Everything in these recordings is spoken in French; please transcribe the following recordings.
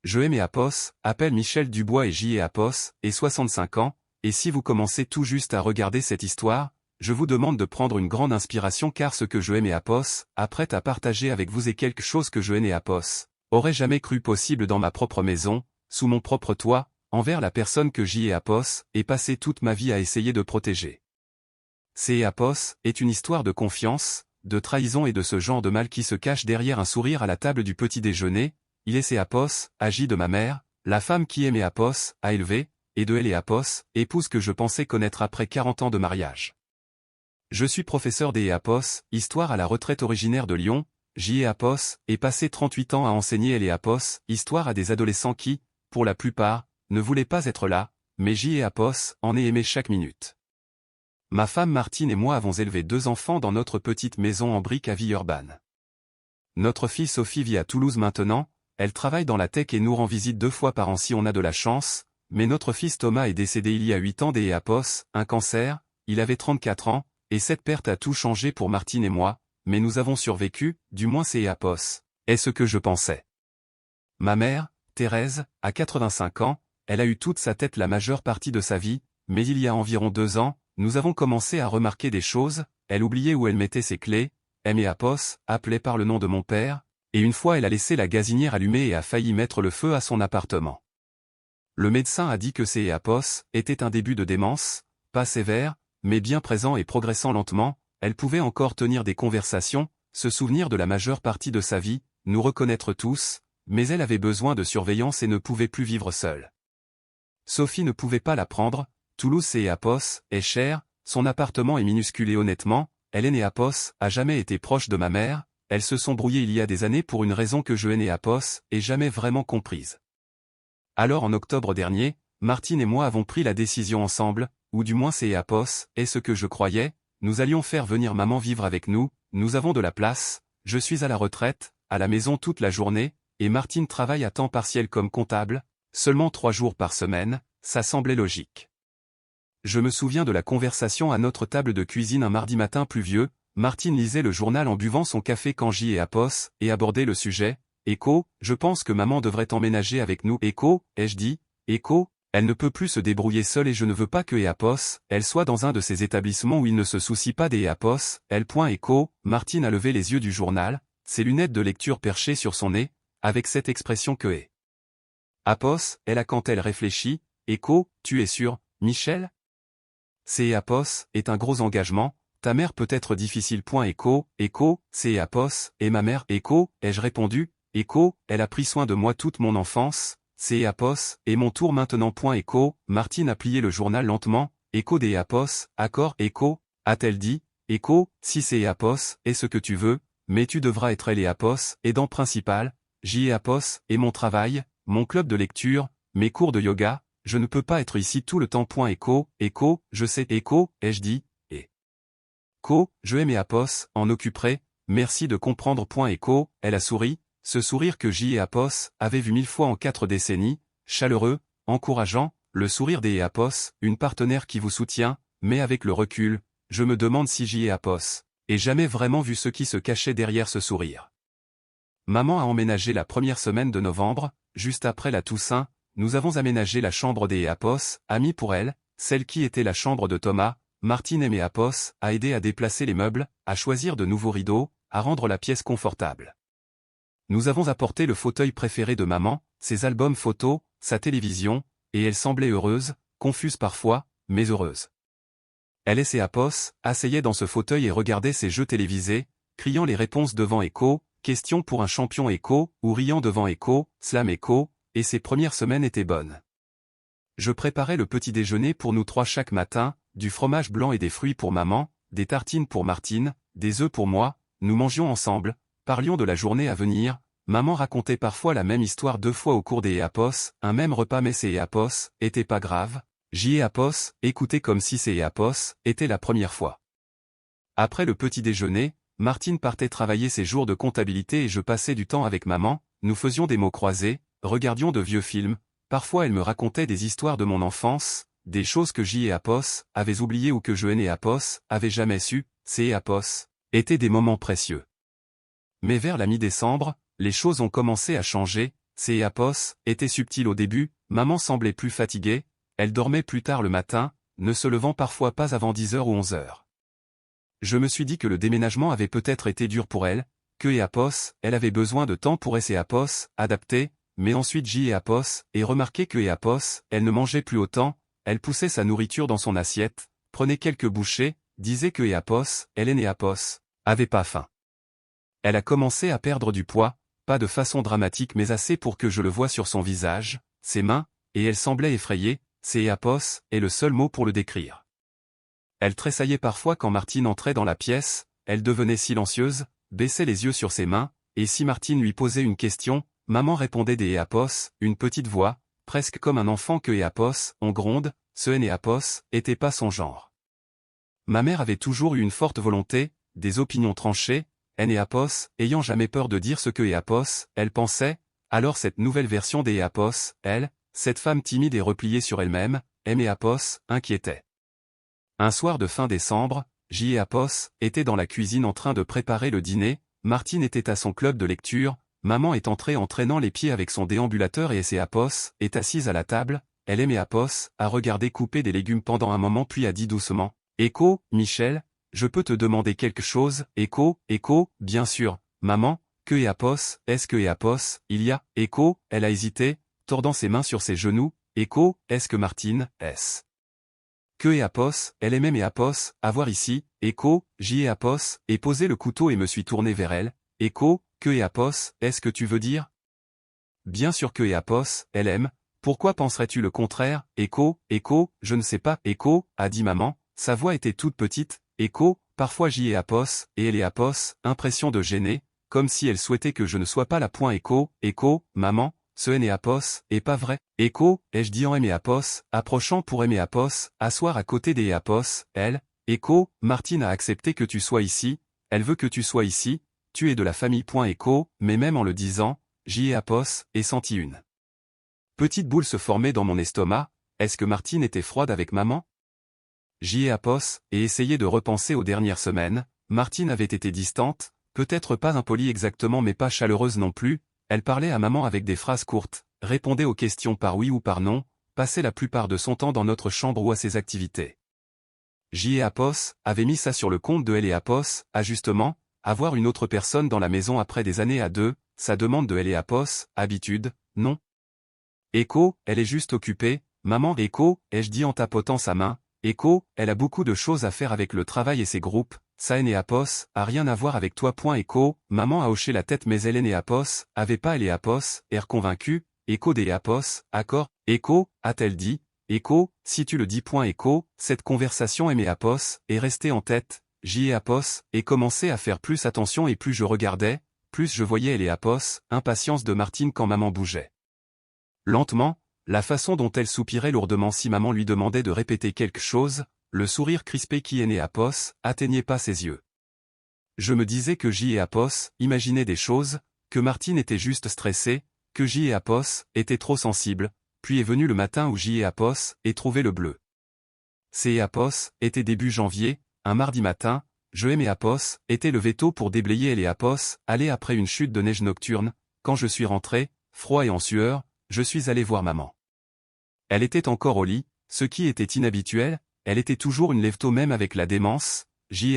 Je et Apos, appelle Michel Dubois et J. Apos, et 65 ans, et si vous commencez tout juste à regarder cette histoire, je vous demande de prendre une grande inspiration car ce que je et Apos, apprête à partager avec vous est quelque chose que je et Apos, aurais jamais cru possible dans ma propre maison, sous mon propre toit, envers la personne que J. Apos, ai passé toute ma vie à essayer de protéger. C. Apos, est une histoire de confiance, de trahison et de ce genre de mal qui se cache derrière un sourire à la table du petit déjeuner. Il est C. Apos, agi de ma mère, la femme qui aimait Apos, a élevé, et de elle et Apos, épouse que je pensais connaître après 40 ans de mariage. Je suis professeur des Apos, histoire à la retraite originaire de Lyon. J. Apos, ai passé 38 ans à enseigner elle et Apos, histoire à des adolescents qui, pour la plupart, ne voulaient pas être là, mais J. Apos en ai aimé chaque minute. Ma femme Martine et moi avons élevé 2 enfants dans notre petite maison en briques à Villeurbanne. Notre fille Sophie vit à Toulouse maintenant. Elle travaille dans la tech et nous rend visite 2 fois par an si on a de la chance, mais notre fils Thomas est décédé il y a 8 ans des Apos, un cancer, il avait 34 ans, et cette perte a tout changé pour Martine et moi, mais nous avons survécu, du moins c'est Apos, est ce que je pensais. Ma mère, Thérèse, a 85 ans, elle a eu toute sa tête la majeure partie de sa vie, mais il y a environ 2 ans, nous avons commencé à remarquer des choses, elle oubliait où elle mettait ses clés, et Apos, appelée par le nom de mon père, et une fois elle a laissé la gazinière allumée et a failli mettre le feu à son appartement. Le médecin a dit que ces Apos était un début de démence, pas sévère, mais bien présent et progressant lentement, elle pouvait encore tenir des conversations, se souvenir de la majeure partie de sa vie, nous reconnaître tous, mais elle avait besoin de surveillance et ne pouvait plus vivre seule. Sophie ne pouvait pas la prendre, Toulouse c'est Apos, est cher, son appartement est minuscule et honnêtement, Hélène et Apos a jamais été proche de ma mère. Elles se sont brouillées il y a des années pour une raison que je et Apos ai jamais vraiment comprise. Alors en octobre dernier, Martine et moi avons pris la décision ensemble, ou du moins c'est Apos, est ce que je croyais, nous allions faire venir maman vivre avec nous, nous avons de la place, je suis à la retraite, à la maison toute la journée, et Martine travaille à temps partiel comme comptable, seulement 3 jours par semaine, ça semblait logique. Je me souviens de la conversation à notre table de cuisine un mardi matin pluvieux. Martine lisait le journal en buvant son café quand J. Apos et abordait le sujet. Écho, je pense que maman devrait emménager avec nous. Écho, ai-je dit, Écho, elle ne peut plus se débrouiller seule et je ne veux pas que Apos, elle soit dans un de ces établissements où il ne se soucie pas des Apos. Écho, Martine a levé les yeux du journal, ses lunettes de lecture perchées sur son nez, avec cette expression que est. Apos, elle a quand elle réfléchit, Écho, tu es sûr, Michel? C'est Apos, est un gros engagement. Ta mère peut être difficile. Écho, c'est Apos, et ma mère. Écho, ai-je répondu, Écho, elle a pris soin de moi toute mon enfance, c'est Apos, et mon tour maintenant. Écho, Martine a plié le journal lentement, Écho des Apos, accord. Écho, a-t-elle dit, Écho, si c'est Apos, est ce que tu veux, mais tu devras être elle et Apos, aidant principal, J. Apos, et mon travail, mon club de lecture, mes cours de yoga, je ne peux pas être ici tout le temps. Écho, je sais. Écho, ai-je dit, je aimais Apos, en occuperai, merci de comprendre. Écho, elle a souri, ce sourire que J. Apos avait vu 1000 fois en 4 décennies, chaleureux, encourageant, le sourire des Apos, une partenaire qui vous soutient, mais avec le recul, je me demande si J. Apos ait jamais vraiment vu ce qui se cachait derrière ce sourire. Maman a emménagé la première semaine de novembre, juste après la Toussaint, nous avons aménagé la chambre des Apos, amie pour elle, celle qui était la chambre de Thomas. Martine aimait Apos, a aidé à déplacer les meubles, à choisir de nouveaux rideaux, à rendre la pièce confortable. Nous avons apporté le fauteuil préféré de maman, ses albums photos, sa télévision, et elle semblait heureuse, confuse parfois, mais heureuse. Elle et ses Apos, asseyaient dans ce fauteuil et regardaient ses jeux télévisés, criant les réponses devant Écho, question pour un champion Écho, ou riant devant Écho, slam Écho, et ses premières semaines étaient bonnes. Je préparais le petit déjeuner pour nous 3 chaque matin, du fromage blanc et des fruits pour maman, des tartines pour Martine, des œufs pour moi, nous mangions ensemble, parlions de la journée à venir, maman racontait parfois la même histoire 2 fois au cours des Apos, un même repas mais ces Apos, était pas grave, J. Apos, écoutait comme si ces Apos, était la première fois. Après le petit déjeuner, Martine partait travailler ses jours de comptabilité et je passais du temps avec maman, nous faisions des mots croisés, regardions de vieux films, parfois elle me racontait des histoires de mon enfance, des choses que J. Apos avait oubliées ou que je et Apos avait jamais su. Ces Apos étaient des moments précieux. Mais vers la mi-décembre, les choses ont commencé à changer, c'est Apos, était subtil au début, maman semblait plus fatiguée, elle dormait plus tard le matin, ne se levant parfois pas avant 10h ou 11h. Je me suis dit que le déménagement avait peut-être été dur pour elle, que Apos, elle avait besoin de temps pour Apos, adapter, mais ensuite Apos, et remarqué que Apos, elle ne mangeait plus autant, elle poussait sa nourriture dans son assiette, prenait quelques bouchées, disait que Apos, Hélène et Apos, avait pas faim. Elle a commencé à perdre du poids, pas de façon dramatique mais assez pour que je le voie sur son visage, ses mains, et elle semblait effrayée, c'est Apos, est le seul mot pour le décrire. Elle tressaillait parfois quand Martine entrait dans la pièce, elle devenait silencieuse, baissait les yeux sur ses mains, et si Martine lui posait une question, maman répondait des Apos, une petite voix, presque comme un enfant que Apos, on gronde, ce Apos, était pas son genre. Ma mère avait toujours eu une forte volonté, des opinions tranchées, Apos, ayant jamais peur de dire ce que Apos, elle pensait, alors cette nouvelle version des Apos, elle, cette femme timide et repliée sur elle-même, Apos, inquiétait. Un soir de fin décembre, Apos était dans la cuisine en train de préparer le dîner, Martine était à son club de lecture, maman est entrée en traînant les pieds avec son déambulateur et Apos est assise à la table, elle Apos a regardé couper des légumes pendant un moment puis a dit doucement, « Écho, Michel, je peux te demander quelque chose, Écho, bien sûr, maman, que Apos, est-ce que Apos, il y a, Écho, elle a hésité, tordant ses mains sur ses genoux, Écho, est-ce que Martine, est-ce que Apos, elle aimait Apos, avoir ici, Écho, Apos, et posé le couteau et me suis tourné vers elle, Écho, que Apos, est-ce que tu veux dire? Bien sûr que Apos, elle aime, pourquoi penserais-tu le contraire, Écho, je ne sais pas, Écho, a dit maman, sa voix était toute petite, Écho, parfois Apos, et elle Apos, impression de gêner, comme si elle souhaitait que je ne sois pas là. Écho, maman, ce Apos, est pas vrai, Écho, ai-je dit en Apos, approchant pour Apos, asseoir à côté des Apos, elle, Écho, Martine a accepté que tu sois ici, elle veut que tu sois ici, tu es de la famille. Écho, mais même en le disant, Apos, ai senti une petite boule se former dans mon estomac, est-ce que Martine était froide avec maman? Apos, et essayé de repenser aux dernières semaines, Martine avait été distante, peut-être pas impolie exactement mais pas chaleureuse non plus, elle parlait à maman avec des phrases courtes, répondait aux questions par oui ou par non, passait la plupart de son temps dans notre chambre ou à ses activités. Apos avait mis ça sur le compte de Apos, ajustement, avoir une autre personne dans la maison après des années à deux, sa demande de Apos, habitude, non. Écho, elle est juste occupée, maman. Écho, ai-je dit en tapotant sa main, Écho, elle a beaucoup de choses à faire avec le travail et ses groupes, ça Apos, a rien à voir avec toi. Écho, maman a hoché la tête mais elle Apos, avait pas Apos, air convaincu, Écho des Apos, accord, Écho, a-t-elle dit, Écho, si tu le dis. Écho, cette conversation Apos, est restée en tête, Apos, et commençait à faire plus attention et plus je regardais, plus je voyais Apos, impatience de Martine quand maman bougeait. Lentement, la façon dont elle soupirait lourdement si maman lui demandait de répéter quelque chose, le sourire crispé qui Apos, atteignait pas ses yeux. Je me disais que Apos imaginait des choses, que Martine était juste stressée, que Apos était trop sensible, puis est venu le matin où Apos ait trouvé le bleu. Apos était début janvier, un mardi matin, je Apos était levé tôt pour déblayer Apos, aller après une chute de neige nocturne, quand je suis rentré, froid et en sueur, je suis allé voir maman. Elle était encore au lit, ce qui était inhabituel, elle était toujours une lève-tôt même avec la démence,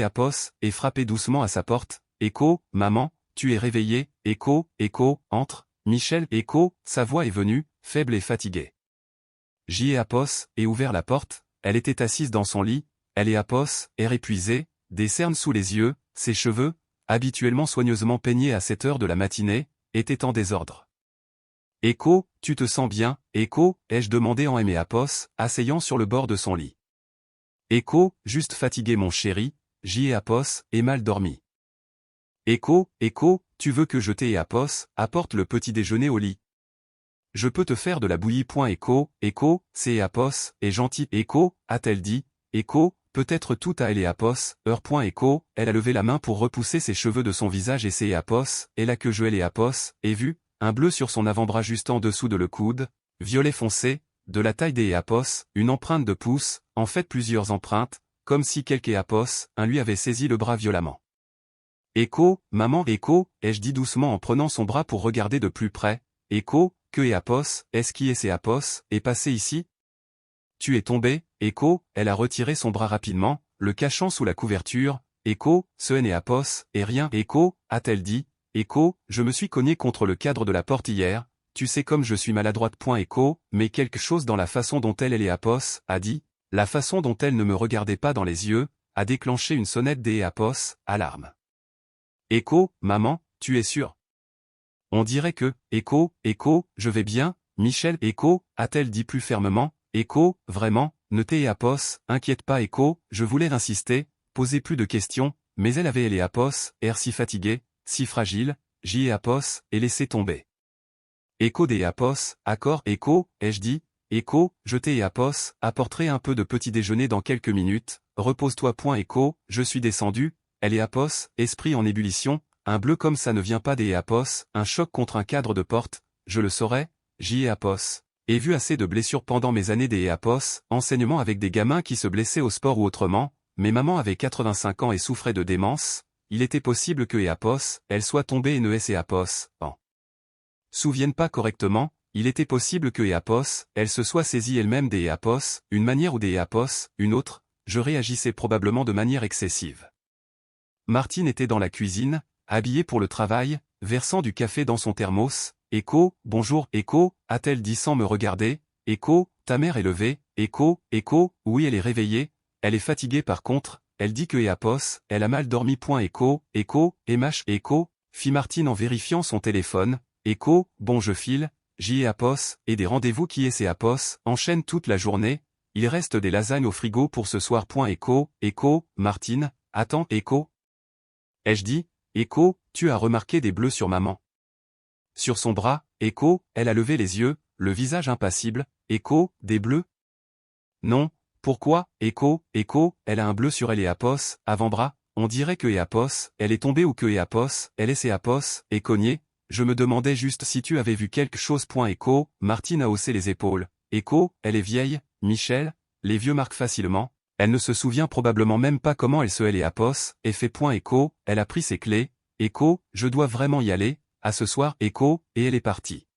Apos, et frappé doucement à sa porte, Écho, maman, tu es réveillée, Écho, entre, Michel. Écho, sa voix est venue, faible et fatiguée. Apos, et ouvert la porte, elle était assise dans son lit, elle Apos, air épuisé, des cernes sous les yeux, ses cheveux, habituellement soigneusement peignés à cette heure de la matinée, étaient en désordre. Écho, tu te sens bien, Écho, ai-je demandé en Apos, asseyant sur le bord de son lit. Écho, juste fatigué mon chéri, Apos, et mal dormi. Écho, tu veux que je Apos, apporte le petit déjeuner au lit. Je peux te faire de la bouillie. Écho, c'est Apos, est gentil. Écho, a-t-elle dit, Écho, peut-être tout à Apos, heure. Écho, elle a levé la main pour repousser ses cheveux de son visage et c'est Apos, et là que je Apos, et vu, un bleu sur son avant-bras juste en dessous de le coude, violet foncé, de la taille des Apos, une empreinte de pouce, en fait plusieurs empreintes, comme si quelque Apos, un lui avait saisi le bras violemment. Écho, maman. Écho, ai-je dit doucement en prenant son bras pour regarder de plus près, Écho, que et Apos, est-ce qui est c'est Apos, est passé ici? Tu es tombé, Écho, elle a retiré son bras rapidement, le cachant sous la couverture, Écho, ce n'est Apos, et rien, Écho, a-t-elle dit, Écho, je me suis cogné contre le cadre de la porte hier, tu sais comme je suis maladroite. Écho, mais quelque chose dans la façon dont elle est Apos, a dit, la façon dont elle ne me regardait pas dans les yeux, a déclenché une sonnette des Apos, alarme. Écho, maman, tu es sûre? On dirait que, Écho, je vais bien, Michel, Écho, a-t-elle dit plus fermement, Écho, vraiment, ne t'es Apos, inquiète pas Écho, je voulais insister, poser plus de questions, mais elle avait les Apos, air si fatigué, si fragile, j'y ai Apos, et laissé tomber. Écho des Apos, accord, Écho, ai-je dit, Écho, je t'ai Apos, apporterai un peu de petit déjeuner dans quelques minutes, repose-toi. Écho, je suis descendu, elle est Apos, esprit en ébullition, un bleu comme ça ne vient pas des Apos, un choc contre un cadre de porte, je le saurais, j'y ai Apos. Ai vu assez de blessures pendant mes années des Apos, enseignement avec des gamins qui se blessaient au sport ou autrement, mais maman avait 85 ans et souffrait de démence, il était possible que Apos, elle soit tombée et ne ait Apos, en souvienne pas correctement, il était possible que Apos, elle se soit saisie elle-même des Apos, une manière ou des Apos, une autre, je réagissais probablement de manière excessive. Martine était dans la cuisine, habillée pour le travail, versant du café dans son thermos. Écho, bonjour, Écho, a-t-elle dit sans me regarder, Écho, ta mère est levée, Écho, oui elle est réveillée, elle est fatiguée par contre, elle dit que Apos, elle a mal dormi. Écho, Emache, Écho, fit Martine en vérifiant son téléphone, Écho, bon je file, j'y ai Apos, et des rendez-vous qui est c'est Apos, enchaîne toute la journée, il reste des lasagnes au frigo pour ce soir. Écho, Martine, attends, Écho. Ai-je dit, Écho, tu as remarqué des bleus sur maman? Sur son bras, Écho, elle a levé les yeux, le visage impassible, Écho, des bleus? Non, pourquoi, Écho, elle a un bleu sur elle et Apos, avant-bras, on dirait que Apos, elle est tombée ou que Apos, elle est ses Apos, et cognée, je me demandais juste si tu avais vu quelque chose. Écho, Martine a haussé les épaules, Écho, elle est vieille, Michel, les vieux marquent facilement, elle ne se souvient probablement même pas comment elle se est Apos, et fait. Écho, elle a pris ses clés, Écho, je dois vraiment y aller, à ce soir, Écho, et elle est partie.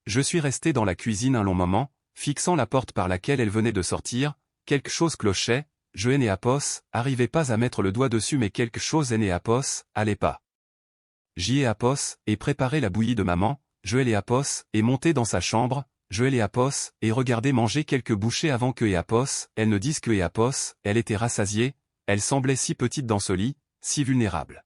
Je suis resté dans la cuisine un long moment, fixant la porte par laquelle elle venait de sortir, quelque chose clochait, je n'ai Apos, arrivais pas à mettre le doigt dessus mais quelque chose n'est Apos, allez pas. J'y ai Apos, et préparé la bouillie de maman, je ai Apos, et monté dans sa chambre, je ai Apos, et regardé manger quelques bouchées avant que Apos, elle ne dise que Apos, elle était rassasiée, elle semblait si petite dans ce lit, si vulnérable.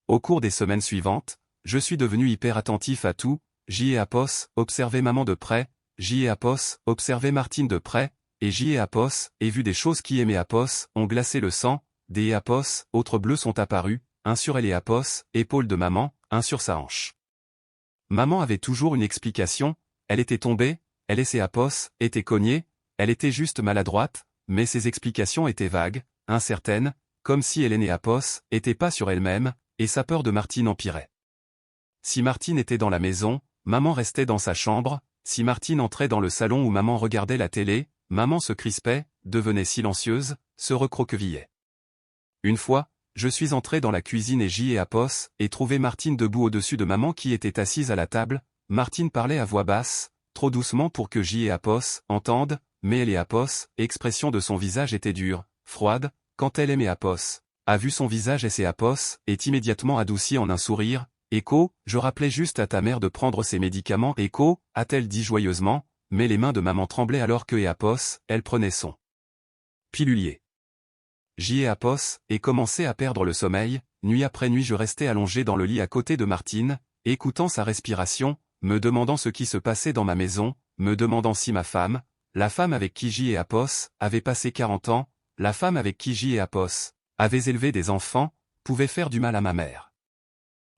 Au cours des semaines suivantes, je suis devenu hyper attentif à tout, j'y ai Apos, observé maman de près, j'y ai Apos, observé Martine de près, et j'y ai Apos, et vu des choses qui aimaient Apos, ont glacé le sang, des Apos, autres bleus sont apparus, un sur elle et Apos, épaule de maman, un sur sa hanche. Maman avait toujours une explication, elle était tombée, elle et ses Apos, étaient cognés, elle était juste maladroite, mais ses explications étaient vagues, incertaines, comme si elle et Apos, était pas sur elle-même, et sa peur de Martine empirait. Si Martine était dans la maison, maman restait dans sa chambre, si Martine entrait dans le salon où maman regardait la télé, maman se crispait, devenait silencieuse, se recroquevillait. Une fois, je suis entré dans la cuisine et j'y ai Apos, et trouvé Martine debout au-dessus de maman qui était assise à la table, Martine parlait à voix basse, trop doucement pour que j'y ai Apos entende, mais elle et Apos, expression de son visage était dure, froide, quand elle aimait Apos, a vu son visage et ses Apos, est immédiatement adouci en un sourire, Écho, je rappelais juste à ta mère de prendre ses médicaments. Écho, a-t-elle dit joyeusement, mais les mains de maman tremblaient alors que Apos, elle prenait son pilulier. J'y ai Apos, et commençais à perdre le sommeil, nuit après nuit je restais allongé dans le lit à côté de Martine, écoutant sa respiration, me demandant ce qui se passait dans ma maison, me demandant si ma femme, la femme avec qui j'y ai Apos, avait passé 40 ans, la femme avec qui j'y ai Apos, avait élevé des enfants, pouvait faire du mal à ma mère.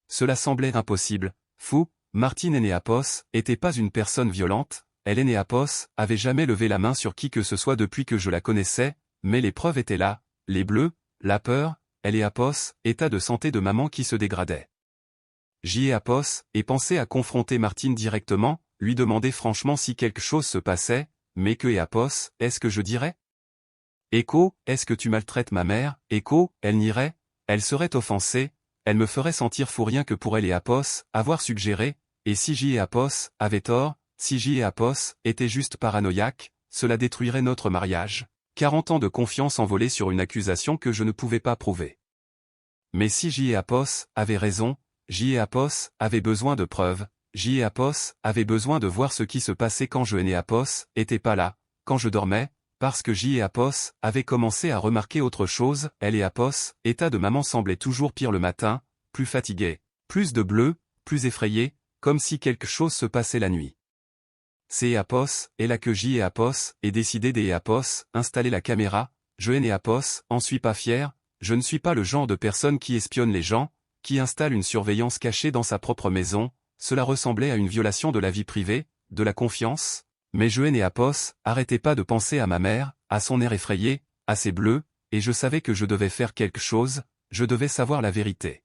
Cela semblait impossible, fou, Martine Apos, était pas une personne violente, elle Apos, avait jamais levé la main sur qui que ce soit depuis que je la connaissais, mais les preuves étaient là, les bleus, la peur, elle Apos, état de santé de maman qui se dégradait. J'y ai Apos, et pensais à confronter Martine directement, lui demander franchement si quelque chose se passait, mais que Apos, est-ce que je dirais? Écho, est-ce que tu maltraites ma mère? Écho, elle nierait, elle serait offensée, elle me ferait sentir fou rien que pour elle et Apos, avoir suggéré, Et si J et Apos avaient tort, si J et Apos étaient juste paranoïaques, cela détruirait notre mariage. 40 ans de confiance envolés sur une accusation que je ne pouvais pas prouver. Mais si J et Apos avaient raison, J et Apos avaient besoin de preuves, J et Apos avaient besoin de voir ce qui se passait quand je et Apos n'étaient pas là, quand je dormais, parce que J et Apos avaient commencé à remarquer autre chose, elle et Apos, état de maman semblait toujours pire le matin, plus fatiguée, plus de bleu, plus effrayée, comme si quelque chose se passait la nuit. C'est Apos, et là que J et Apos, et décidé des Apos, installer la caméra, je et Apos, en suis pas fier, je ne suis pas le genre de personne qui espionne les gens, qui installe une surveillance cachée dans sa propre maison, cela ressemblait à une violation de la vie privée, de la confiance, mais je et Apos, arrêtez pas de penser à ma mère, à son air effrayé, à ses bleus, et je savais que je devais faire quelque chose, je devais savoir la vérité.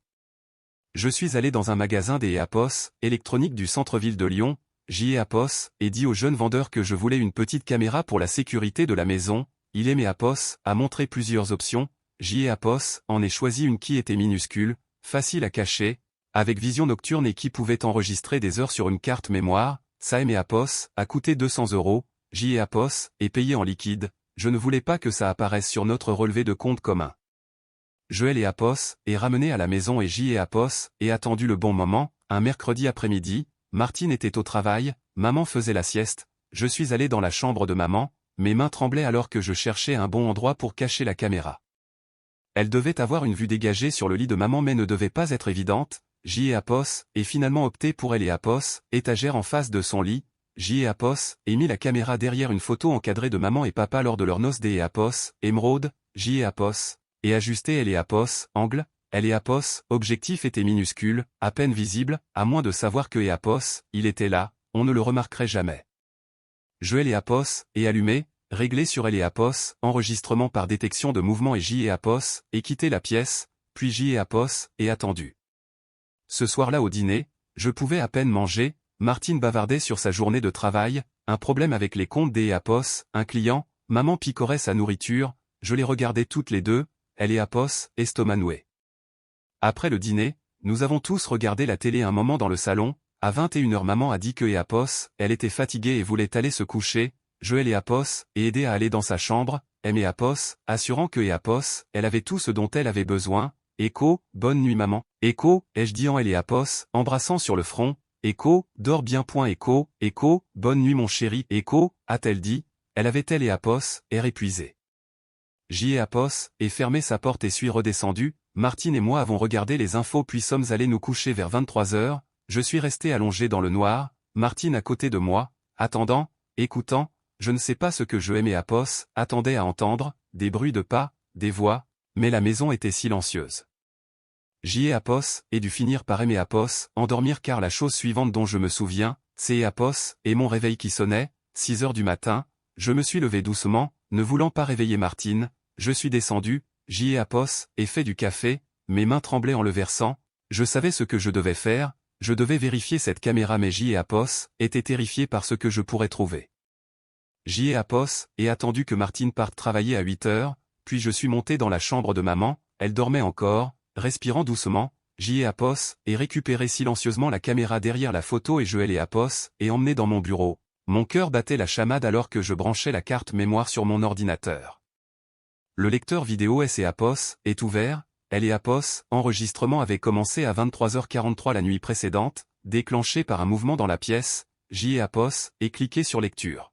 Je suis allé dans un magasin des Apos, électronique du centre-ville de Lyon, J et Apos, et dit au jeune vendeur que je voulais une petite caméra pour la sécurité de la maison, il et Apos a montré plusieurs options, J et Apos en ai choisi une qui était minuscule, facile à cacher, avec vision nocturne et qui pouvait enregistrer des heures sur une carte mémoire, ça et Apos a coûté 200 €, J et Apos est payé en liquide, je ne voulais pas que ça apparaisse sur notre relevé de compte commun. Joël et Apos est ramené à la maison et J et Apos est attendu le bon moment, un mercredi après-midi, Martine était au travail, maman faisait la sieste, je suis allé dans la chambre de maman, mes mains tremblaient alors que je cherchais un bon endroit pour cacher la caméra. Elle devait avoir une vue dégagée sur le lit de maman mais ne devait pas être évidente, J et Apos est finalement opté pour elle et Apos, étagère en face de son lit, J et Apos et mis la caméra derrière une photo encadrée de maman et papa lors de leur noces des et Apos, émeraude, J et Apos, et ajusté elle et Apos, angle, elle et Apos, objectif était minuscule, à peine visible, à moins de savoir que et Apos, il était là, on ne le remarquerait jamais. Joël et Apos, est allumé, réglé sur elle et Apos, enregistrement par détection de mouvement et J et Apos, et quitté la pièce, puis J et Apos, et attendu. Ce soir-là au dîner, je pouvais à peine manger, Martine bavardait sur sa journée de travail, un problème avec les comptes des et Apos, un client, maman picorait sa nourriture, je les regardais toutes les deux, elle et Apos, estomac noué. Après le dîner, nous avons tous regardé la télé un moment dans le salon, à 21 h maman a dit que et Apos, elle était fatiguée et voulait aller se coucher, Joël et Apos, et aider à aller dans sa chambre, M et Apos, assurant que et Apos, elle avait tout ce dont elle avait besoin, Écho, bonne nuit maman, Écho, ai-je dit en elle et Apos, embrassant sur le front, Écho, dors bien point Écho, Écho, bonne nuit mon chéri, Écho, a-t-elle dit, elle avait-elle et Apos, air épuisé. J et Apos, et fermé sa porte et suis redescendu, Martine et moi avons regardé les infos puis sommes allés nous coucher vers 23 h, je suis resté allongé dans le noir, Martine à côté de moi, attendant, écoutant, je ne sais pas ce que je et Apos attendaient à entendre, des bruits de pas, des voix, mais la maison était silencieuse. J et Apos, et dû finir par aimer Apos, endormir car la chose suivante dont je me souviens, c'est Apos, et mon réveil qui sonnait, 6 h du matin, je me suis levé doucement, ne voulant pas réveiller Martine, je suis descendu, J et Apos, et fait du café, mes mains tremblaient en le versant, je savais ce que je devais faire, je devais vérifier cette caméra mais J et Apos, étaient terrifiés par ce que je pourrais trouver. J et Apos, et attendu que Martine parte travailler à 8 h, puis je suis monté dans la chambre de maman, elle dormait encore, respirant doucement, J et Apos, et récupéré silencieusement la caméra derrière la photo et Joël et Apos, et emmené dans mon bureau. Mon cœur battait la chamade alors que je branchais la carte mémoire sur mon ordinateur. Le lecteur vidéo S et Apos est ouvert, elle et Apos, enregistrement avait commencé à 23 h 43 la nuit précédente, déclenché par un mouvement dans la pièce, J et Apos, et cliqué sur lecture.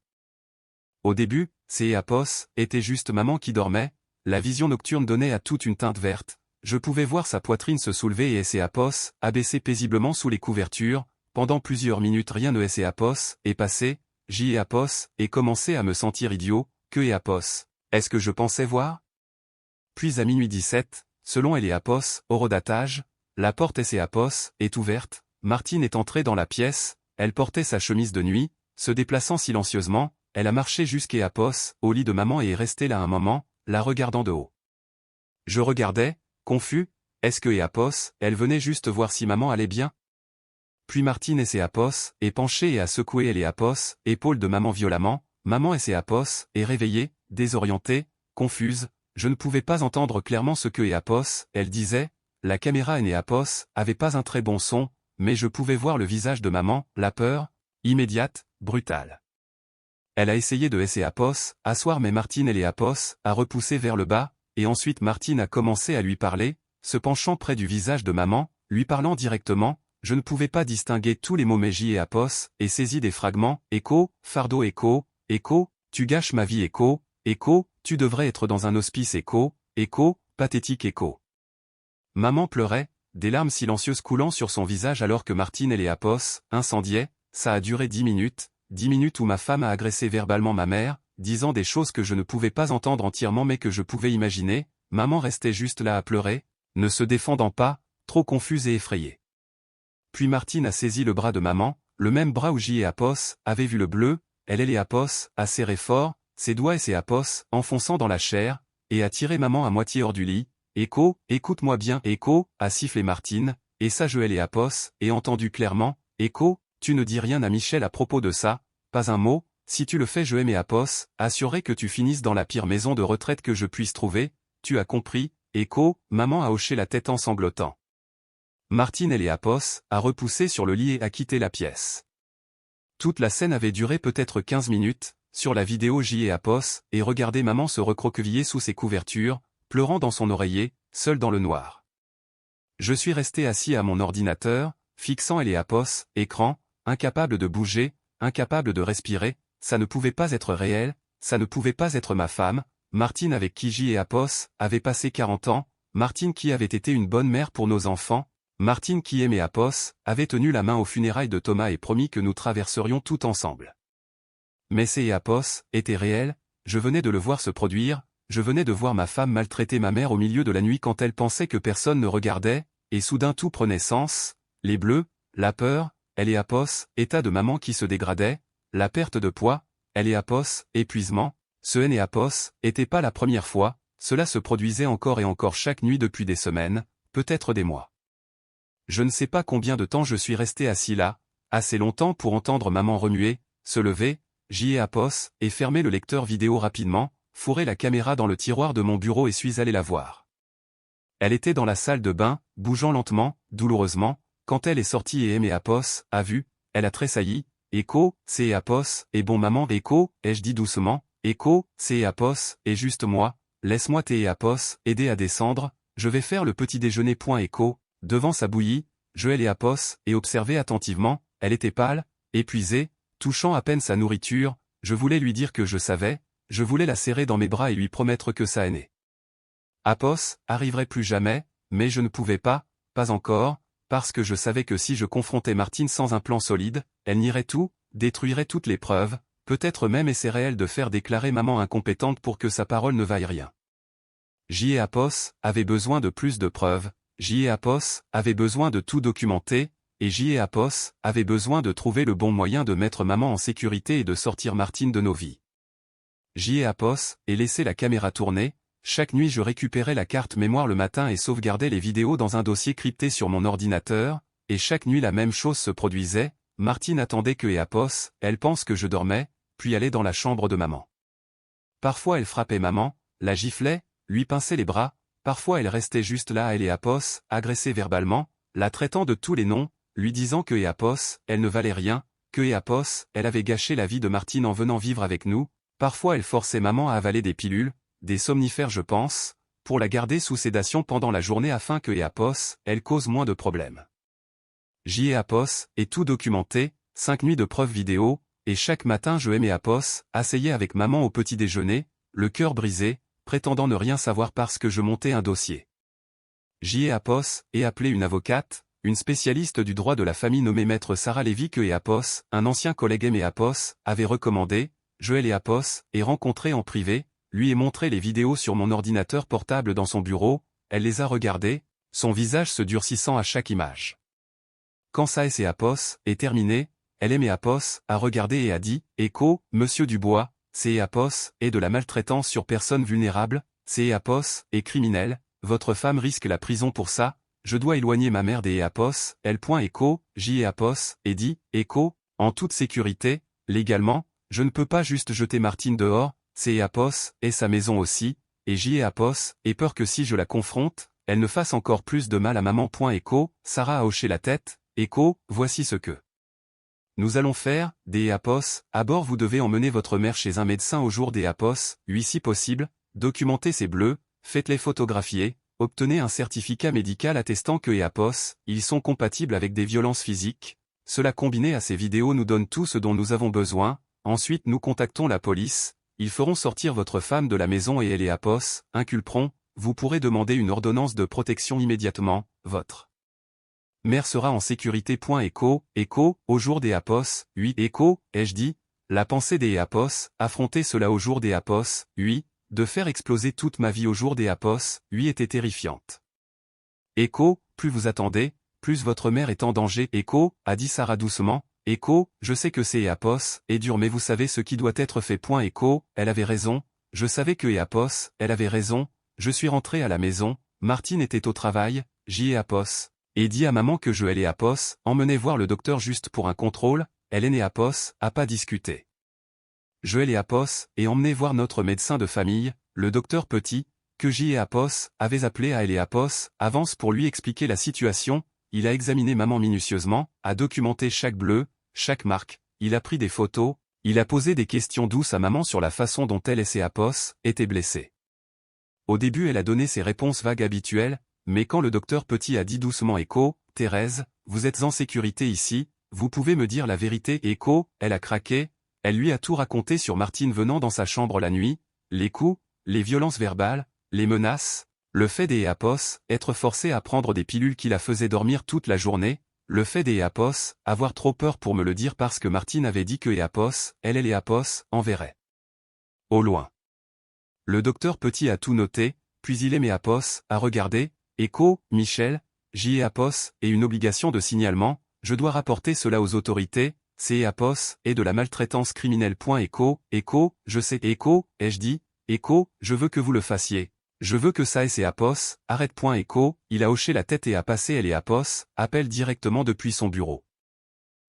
Au début, C et Apos, était juste maman qui dormait, la vision nocturne donnait à toute une teinte verte, je pouvais voir sa poitrine se soulever et S et Apos, abaisser paisiblement sous les couvertures, pendant plusieurs minutes rien ne S et Apos, est passé, J et Apos, et commençait à me sentir idiot, que et Apos. Est-ce que je pensais voir? Puis à minuit 17, selon elle et Apos, horodatage, la porte S et Apos, est ouverte, Martine est entrée dans la pièce, elle portait sa chemise de nuit, se déplaçant silencieusement, elle a marché jusqu'à Apos, au lit de maman et est restée là un moment, la regardant de haut. Je regardais, confus, est-ce que et Apos, elle venait juste voir si maman allait bien? Puis Martine et Apos, est penchée et a secoué elle et Apos, épaule de maman violemment, maman et Apos, est réveillée, désorientée, confuse, je ne pouvais pas entendre clairement ce que et Apos, elle disait, la caméra et Apos, avait pas un très bon son, mais je pouvais voir le visage de maman, la peur, immédiate, brutale. Elle a essayé de laisser Apos, asseoir mais Martine et les Apos, a repoussé vers le bas, et ensuite Martine a commencé à lui parler, se penchant près du visage de maman, lui parlant directement. Je ne pouvais pas distinguer tous les mots mais J et Apos, et saisis des fragments, écho, fardeau écho, écho, tu gâches ma vie écho, écho, tu devrais être dans un hospice écho, écho, pathétique écho. Maman pleurait, des larmes silencieuses coulant sur son visage alors que Martine et les Apos, incendiaient. Ça a duré 10 minutes où ma femme a agressé verbalement ma mère, disant des choses que je ne pouvais pas entendre entièrement mais que je pouvais imaginer. Maman restait juste là à pleurer, ne se défendant pas, trop confuse et effrayée. Puis Martine a saisi le bras de maman, le même bras où J et Apos avaient vu le bleu, elle et les Apos, a serré fort, ses doigts et ses Apos, enfonçant dans la chair, et a tiré maman à moitié hors du lit. Écho, écoute-moi bien, Écho, a sifflé Martine, et ça je et les Apos, et entendu clairement, Écho, tu ne dis rien à Michel à propos de ça, pas un mot, si tu le fais je mes Apos, assuré que tu finisses dans la pire maison de retraite que je puisse trouver, tu as compris, Écho, maman a hoché la tête en sanglotant. Martine et les Apos, a repoussé sur le lit et a quitté la pièce. Toute la scène avait duré peut-être 15 minutes, sur la vidéo J et Apos, et regardez maman se recroqueviller sous ses couvertures, pleurant dans son oreiller, seule dans le noir. Je suis resté assis à mon ordinateur, fixant les Apos, écran, incapable de bouger, incapable de respirer, ça ne pouvait pas être réel, ça ne pouvait pas être ma femme, Martine avec qui J et Apos avaient passé 40 ans, Martine qui avait été une bonne mère pour nos enfants, Martine qui aimait Apos, avait tenu la main aux funérailles de Thomas et promis que nous traverserions tout ensemble. Mais ces Apos étaient réels, je venais de le voir se produire, je venais de voir ma femme maltraiter ma mère au milieu de la nuit quand elle pensait que personne ne regardait, et soudain tout prenait sens, les bleus, la peur, elle et Apos, état de maman qui se dégradait, la perte de poids, elle et Apos, épuisement, ce N et Apos, était pas la première fois, cela se produisait encore et encore chaque nuit depuis des semaines, peut-être des mois. Je ne sais pas combien de temps je suis resté assis là, assez longtemps pour entendre maman remuer, se lever, J et Apos, et fermer le lecteur vidéo rapidement, fourrer la caméra dans le tiroir de mon bureau et suis allé la voir. Elle était dans la salle de bain, bougeant lentement, douloureusement, quand elle est sortie et aimé Apos, a vu, elle a tressailli, Écho, c'est Apos, et bon maman Écho, ai-je dit doucement, Écho, c'est Apos, et juste moi, laisse-moi t'aider Apos, aider à descendre, je vais faire le petit déjeuner. Écho, devant sa bouillie, je et Apos, et observais attentivement, elle était pâle, épuisée, touchant à peine sa nourriture, je voulais lui dire que je savais, je voulais la serrer dans mes bras et lui promettre que ça allait. Apos, arriverait plus jamais, mais je ne pouvais pas encore, parce que je savais que si je confrontais Martine sans un plan solide, elle nierait tout, détruirait toutes les preuves, peut-être même essaierait-elle de faire déclarer maman incompétente pour que sa parole ne vaille rien. J et Apos avaient besoin de plus de preuves, J et Apos avaient besoin de tout documenter, et J et Apos avaient besoin de trouver le bon moyen de mettre maman en sécurité et de sortir Martine de nos vies. J et Apos, et laisser la caméra tourner, chaque nuit je récupérais la carte mémoire le matin et sauvegardais les vidéos dans un dossier crypté sur mon ordinateur, et chaque nuit la même chose se produisait, Martine attendait que et Apos, elle pense que je dormais, puis allait dans la chambre de maman. Parfois elle frappait maman, la giflait, lui pinçait les bras, parfois elle restait juste là elle et Apos, agressée verbalement, la traitant de tous les noms, lui disant que et Apos, elle ne valait rien, que et Apos, elle avait gâché la vie de Martine en venant vivre avec nous, parfois elle forçait maman à avaler des pilules, des somnifères je pense, pour la garder sous sédation pendant la journée afin que et Apos, elle cause moins de problèmes. J et Apos, et tout documenté, 5 nuits de preuves vidéo, et chaque matin je et Apos, asseyais avec maman au petit déjeuner, le cœur brisé, prétendant ne rien savoir parce que je montais un dossier. J et Apos, et appelé une avocate, une spécialiste du droit de la famille nommée maître Sarah Lévy que et Apos, un ancien collègue et Apos, avait recommandé, Joël et Apos, et rencontré en privé, lui ai montré les vidéos sur mon ordinateur portable dans son bureau, elle les a regardées, son visage se durcissant à chaque image. Quand ça et Apos est terminé, elle aimait Apos, a regardé et a dit, Écho, Monsieur Dubois, c'est Apos, et de la maltraitance sur personnes vulnérables, c'est Apos, et criminel, votre femme risque la prison pour ça, je dois éloigner ma mère des Apos, elle. Écho, J et Apos, et dit, Écho, en toute sécurité, légalement, je ne peux pas juste jeter Martine dehors, c'est Apos, et sa maison aussi, et J et Apos, et peur que si je la confronte, elle ne fasse encore plus de mal à maman. Écho, Sarah a hoché la tête, écho, voici ce que nous allons faire, des apos, à bord vous devez emmener votre mère chez un médecin au jour des apos, 8 si possible, documentez ces bleus, faites-les photographier, obtenez un certificat médical attestant que apos, ils sont compatibles avec des violences physiques. Cela combiné à ces vidéos nous donne tout ce dont nous avons besoin, ensuite nous contactons la police, ils feront sortir votre femme de la maison et les apos, inculperont, vous pourrez demander une ordonnance de protection immédiatement, votre mère sera en sécurité. Écho, au jour des apos, 8 écho, ai-je dit, la pensée des apos, affronter cela au jour des apos, 8, de faire exploser toute ma vie au jour des apos, 8 était terrifiante. Écho, plus vous attendez, plus votre mère est en danger. Écho, a dit Sarah doucement, écho, je sais que c'est apos, est dur mais vous savez ce qui doit être fait. Écho, elle avait raison, je savais que apos, elle avait raison, je suis rentré à la maison, Martine était au travail, j'y ai apos. Et dit à maman que je allais apos, emmenez voir le docteur juste pour un contrôle, elle est née apos, a pas discuté. Je allais apos, et emmenez voir notre médecin de famille, le docteur Petit, que j'y ai apos, avait appelé à elle apos, avance pour lui expliquer la situation, il a examiné maman minutieusement, a documenté chaque bleu, chaque marque, il a pris des photos, il a posé des questions douces à maman sur la façon dont elle et ses apos étaient blessées. Au début elle a donné ses réponses vagues habituelles, mais quand le docteur Petit a dit doucement écho, Thérèse, vous êtes en sécurité ici, vous pouvez me dire la vérité. Écho, elle a craqué, elle lui a tout raconté sur Martine venant dans sa chambre la nuit, les coups, les violences verbales, les menaces, le fait des apos, être forcé à prendre des pilules qui la faisaient dormir toute la journée, le fait des apos, avoir trop peur pour me le dire parce que Martine avait dit que apos, elle et les apos, enverrait. Au loin. Le docteur Petit a tout noté, puis il aimait apos, à regarder, écho, Michel, j'y ai apos, et une obligation de signalement, je dois rapporter cela aux autorités, c'est apos, et de la maltraitance criminelle. Écho, je sais écho, ai-je dit, écho, je veux que vous le fassiez. Je veux que ça et c'est apos, arrête. Écho, il a hoché la tête et a passé elle et apos, appelle directement depuis son bureau.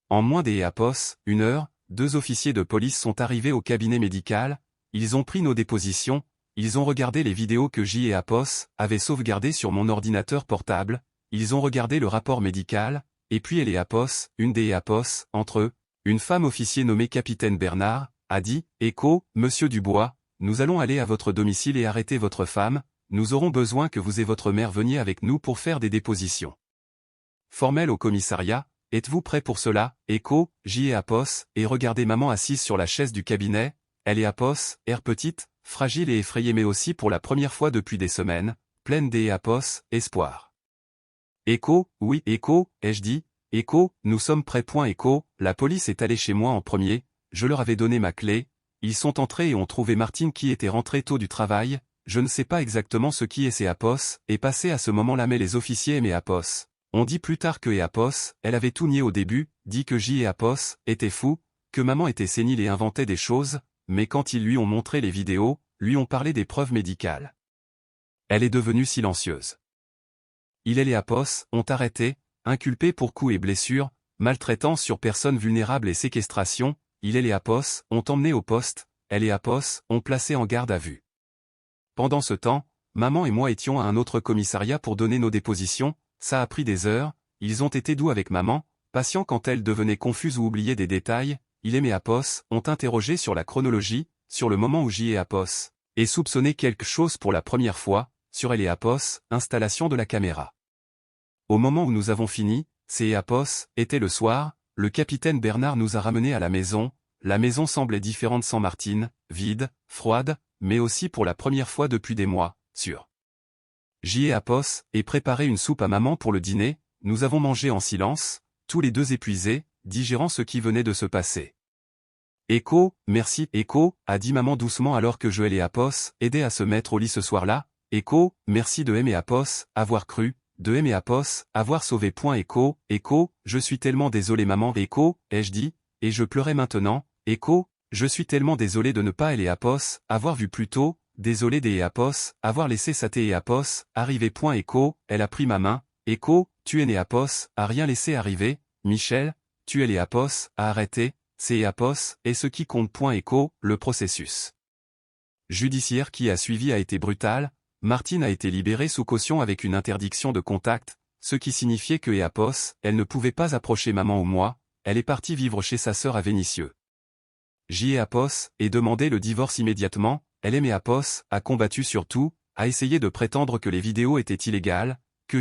En moins des apos, 1 heure, 2 officiers de police sont arrivés au cabinet médical, ils ont pris nos dépositions, ils ont regardé les vidéos que J et apos avaient sauvegardées sur mon ordinateur portable, ils ont regardé le rapport médical, et puis elle et apos, une des apos, entre eux, une femme officier nommée Capitaine Bernard, a dit, écho, Monsieur Dubois, nous allons aller à votre domicile et arrêter votre femme, nous aurons besoin que vous et votre mère veniez avec nous pour faire des dépositions formelles au commissariat, êtes-vous prêt pour cela, écho, J et apos, et regardez maman assise sur la chaise du cabinet, elle est apos, air petite, fragile et effrayée mais aussi pour la première fois depuis des semaines, pleine des apos, espoir. Écho, oui, écho, ai-je dit, écho, nous sommes prêts. Écho, la police est allée chez moi en premier, je leur avais donné ma clé, ils sont entrés et ont trouvé Martine qui était rentrée tôt du travail, je ne sais pas exactement ce qui est ces apos, est passé à ce moment-là mais les officiers et mes apos. On dit plus tard que apos, elle avait tout nié au début, dit que J et apos étaient fous, que maman était sénile et inventait des choses, mais quand ils lui ont montré les vidéos, lui ont parlé des preuves médicales. Elle est devenue silencieuse. Il et les apos ont arrêté, inculpés pour coups et blessures, maltraitance sur personnes vulnérables et séquestration, il et les apos ont emmené au poste, elle et apos ont placé en garde à vue. Pendant ce temps, maman et moi étions à un autre commissariat pour donner nos dépositions, ça a pris des heures, ils ont été doux avec maman, patients quand elle devenait confuse ou oubliait des détails, il et mes apos ont interrogé sur la chronologie, sur le moment où J et apos, et soupçonné quelque chose pour la première fois, sur elle et apos, installation de la caméra. Au moment où nous avons fini, c'est apos, était le soir, le capitaine Bernard nous a ramenés à la maison semblait différente sans Martine, vide, froide, mais aussi pour la première fois depuis des mois, sûr. J et apos, et préparé une soupe à maman pour le dîner, nous avons mangé en silence, tous les deux épuisés, digérant ce qui venait de se passer. Écho, merci, écho, a dit maman doucement alors que Joël et apos aidaient à se mettre au lit ce soir-là, écho, merci de M et apos, avoir cru, de M et apos, avoir sauvé. Écho, je suis tellement désolé maman. Écho, ai-je dit, et je pleurais maintenant, écho, je suis tellement désolé de ne pas aller apos, avoir vu plus tôt, désolé des apos, avoir laissé Saté et apos, arriver. Écho, elle a pris ma main, écho, tu es né apos, a rien laissé arriver, Michel, tu es les apos, a arrêté, c'est apos, et ce qui compte. Écho, le processus judiciaire qui a suivi a été brutal, Martine a été libérée sous caution avec une interdiction de contact, ce qui signifiait que elle ne pouvait pas approcher maman ou moi, elle est partie vivre chez sa sœur à Vénissieux. Et demandé le divorce immédiatement, elle aimait a combattu surtout, a essayé de prétendre que les vidéos étaient illégales, que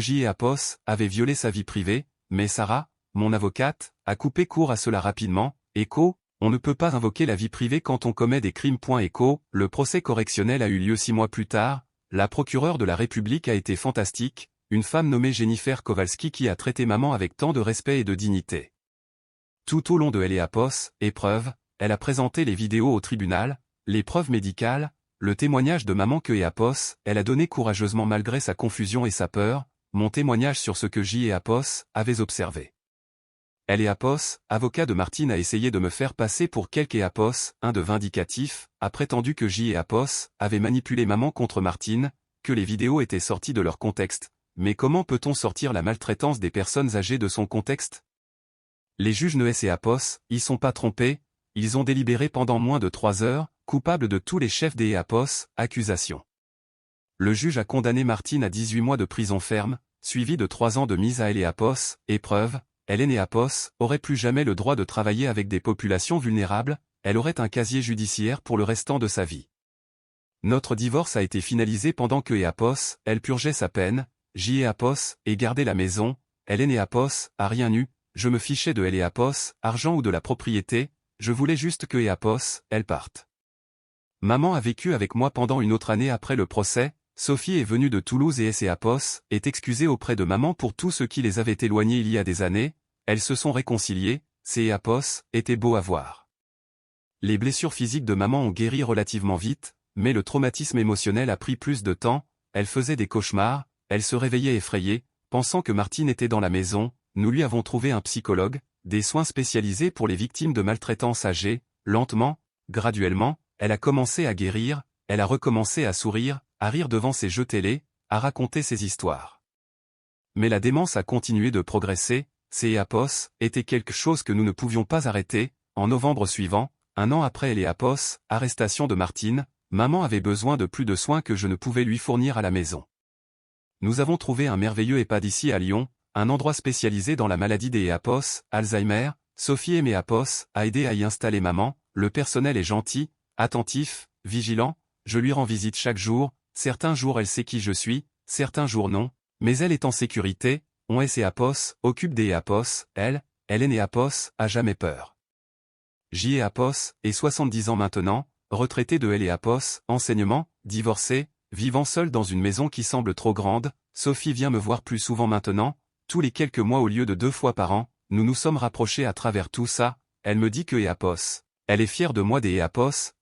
avait violé sa vie privée, mais Sarah, mon avocate, a coupé court à cela rapidement. On ne peut pas invoquer la vie privée quand on commet des crimes. Le procès correctionnel a eu lieu 6 mois plus tard, la procureure de la République a été fantastique, une femme nommée Jennifer Kowalski qui a traité maman avec tant de respect et de dignité. Tout au long de épreuve, elle a présenté les vidéos au tribunal, les preuves médicales, le témoignage de maman que elle a donné courageusement malgré sa confusion et sa peur, mon témoignage sur ce que avaient observé. Avocat de Martine a essayé de me faire passer pour quelque un de vindicatif, a prétendu que avait manipulé maman contre Martine, que les vidéos étaient sorties de leur contexte. Mais comment peut-on sortir la maltraitance des personnes âgées de son contexte? Les juges y sont pas trompés, ils ont délibéré pendant moins de 3 heures, coupables de tous les chefs des accusations. Le juge a condamné Martine à 18 mois de prison ferme, suivi de 3 ans de mise à épreuve. Hélène aurait plus jamais le droit de travailler avec des populations vulnérables, elle aurait un casier judiciaire pour le restant de sa vie. Notre divorce a été finalisé pendant que elle purgeait sa peine, et gardait la maison, Hélène a rien eu, je me fichais de argent ou de la propriété, je voulais juste que elle parte. Maman a vécu avec moi pendant une autre année après le procès, Sophie est venue de Toulouse et est excusée auprès de maman pour tout ce qui les avait éloignés il y a des années, elles se sont réconciliées, était beau à voir. Les blessures physiques de maman ont guéri relativement vite, mais le traumatisme émotionnel a pris plus de temps, elle faisait des cauchemars, elle se réveillait effrayée, pensant que Martine était dans la maison, nous lui avons trouvé un psychologue, des soins spécialisés pour les victimes de maltraitance âgées, lentement, graduellement, elle a commencé à guérir, elle a recommencé à sourire, à rire devant ses jeux télé, à raconter ses histoires. Mais la démence a continué de progresser, était quelque chose que nous ne pouvions pas arrêter. En novembre suivant, 1 an après arrestation de Martine, maman avait besoin de plus de soins que je ne pouvais lui fournir à la maison. Nous avons trouvé un merveilleux EHPAD ici à Lyon, un endroit spécialisé dans la maladie des Alzheimer. Sophie aimée a aidé à y installer maman, le personnel est gentil, attentif, vigilant, je lui rends visite chaque jour, certains jours elle sait qui je suis, certains jours non, mais elle est en sécurité, occupe des Hélène a jamais peur. Et 70 ans maintenant, retraité de enseignement, divorcé, vivant seul dans une maison qui semble trop grande, Sophie vient me voir plus souvent maintenant, tous les quelques mois au lieu de 2 fois par an, nous nous sommes rapprochés à travers tout ça, elle me dit que elle est fière de moi des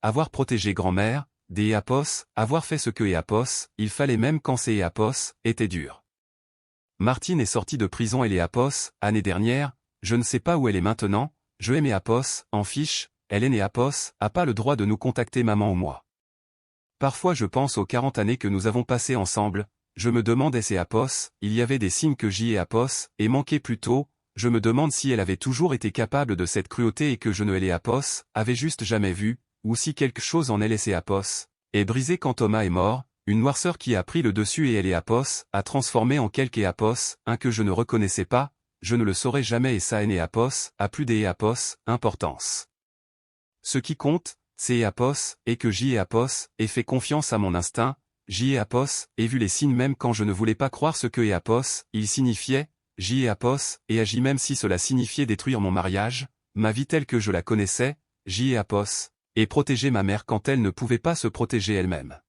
avoir protégé grand-mère, des avoir fait ce que il fallait même quand ces étaient durs. Martine est sortie de prison année dernière, je ne sais pas où elle est maintenant, je aime en fiche, Hélène a pas le droit de nous contacter maman ou moi. Parfois je pense aux 40 années que nous avons passées ensemble, je me demande il y avait des signes que et manqué plus tôt, je me demande si elle avait toujours été capable de cette cruauté et que je ne avait juste jamais vu, ou si quelque chose en elle est brisé quand Thomas est mort, une noirceur qui a pris le dessus et elle a transformé en quelque un que je ne reconnaissais pas, je ne le saurais jamais et ça a plus des importance. Ce qui compte, c'est et que ait fait confiance à mon instinct, ait vu les signes même quand je ne voulais pas croire ce que il signifiait, et agit même si cela signifiait détruire mon mariage, ma vie telle que je la connaissais, et protéger ma mère quand elle ne pouvait pas se protéger elle-même.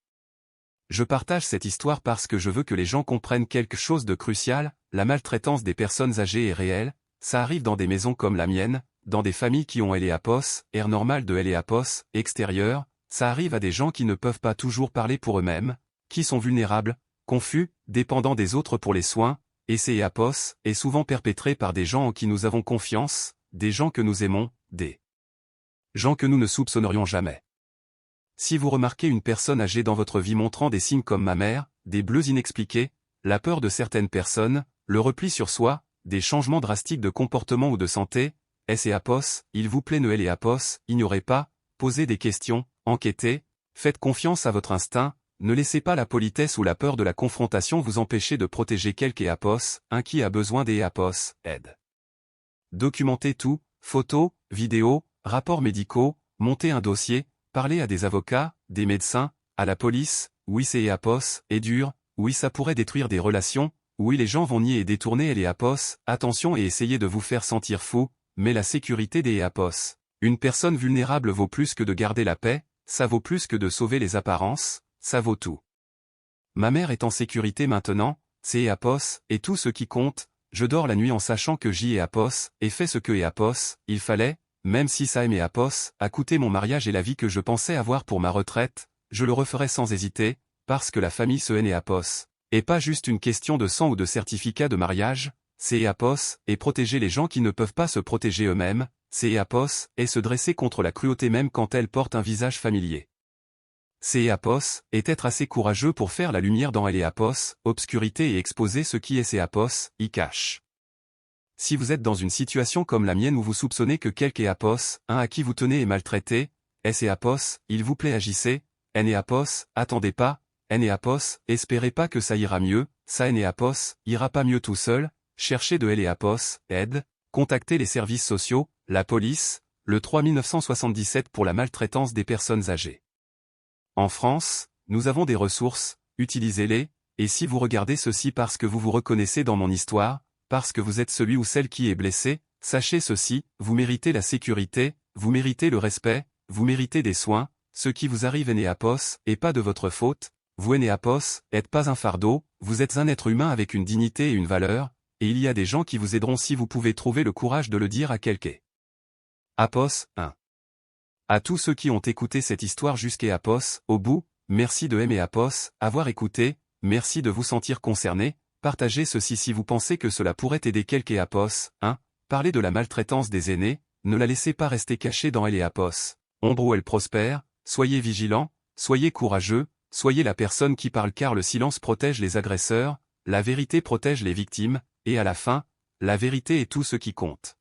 Je partage cette histoire parce que je veux que les gens comprennent quelque chose de crucial, la maltraitance des personnes âgées est réelle, ça arrive dans des maisons comme la mienne, dans des familles qui ont air normal de extérieur, ça arrive à des gens qui ne peuvent pas toujours parler pour eux-mêmes, qui sont vulnérables, confus, dépendants des autres pour les soins, et c'est est souvent perpétré par des gens en qui nous avons confiance, des gens que nous aimons, des gens que nous ne soupçonnerions jamais. Si vous remarquez une personne âgée dans votre vie montrant des signes comme ma mère, des bleus inexpliqués, la peur de certaines personnes, le repli sur soi, des changements drastiques de comportement ou de santé, il vous plaît ne ignorez pas, posez des questions, enquêtez, faites confiance à votre instinct, ne laissez pas la politesse ou la peur de la confrontation vous empêcher de protéger quelqu'un un qui a besoin des aide. Documentez tout, photos, vidéos, rapports médicaux, montez un dossier, parlez à des avocats, des médecins, à la police, oui c'est est dur, oui ça pourrait détruire des relations, oui les gens vont nier et détourner les attention et essayez de vous faire sentir fou, mais la sécurité des une personne vulnérable vaut plus que de garder la paix, ça vaut plus que de sauver les apparences, ça vaut tout. Ma mère est en sécurité maintenant, c'est et tout ce qui compte, je dors la nuit en sachant que j'y et fait ce que il fallait, même si ça a coûté mon mariage et la vie que je pensais avoir pour ma retraite, je le referai sans hésiter, parce que la famille se et pas juste une question de sang ou de certificat de mariage, c'est et protéger les gens qui ne peuvent pas se protéger eux-mêmes, c'est et se dresser contre la cruauté même quand elle porte un visage familier. C'est est être assez courageux pour faire la lumière dans obscurité et exposer ce qui est y cache. Si vous êtes dans une situation comme la mienne où vous soupçonnez que quelqu'un un à qui vous tenez est maltraité, il vous plaît agissez, attendez pas, espérez pas que ça ira mieux, ça ira pas mieux tout seul, cherchez de aide, contactez les services sociaux, la police, le 3977 pour la maltraitance des personnes âgées. En France, nous avons des ressources, utilisez-les, et si vous regardez ceci parce que vous vous reconnaissez dans mon histoire, parce que vous êtes celui ou celle qui est blessé, sachez ceci, vous méritez la sécurité, vous méritez le respect, vous méritez des soins, ce qui vous arrive et pas de votre faute, vous êtes pas un fardeau, vous êtes un être humain avec une dignité et une valeur, et il y a des gens qui vous aideront si vous pouvez trouver le courage de le dire à quelqu'un. 1. À tous ceux qui ont écouté cette histoire jusqu'à au bout, merci de aimer avoir écouté, merci de vous sentir concerné, partagez ceci si vous pensez que cela pourrait aider quelqu'un 1. Parlez de la maltraitance des aînés, ne la laissez pas rester cachée dans ombre où elle prospère, soyez vigilants, soyez courageux, soyez la personne qui parle car le silence protège les agresseurs, la vérité protège les victimes, et à la fin, la vérité est tout ce qui compte.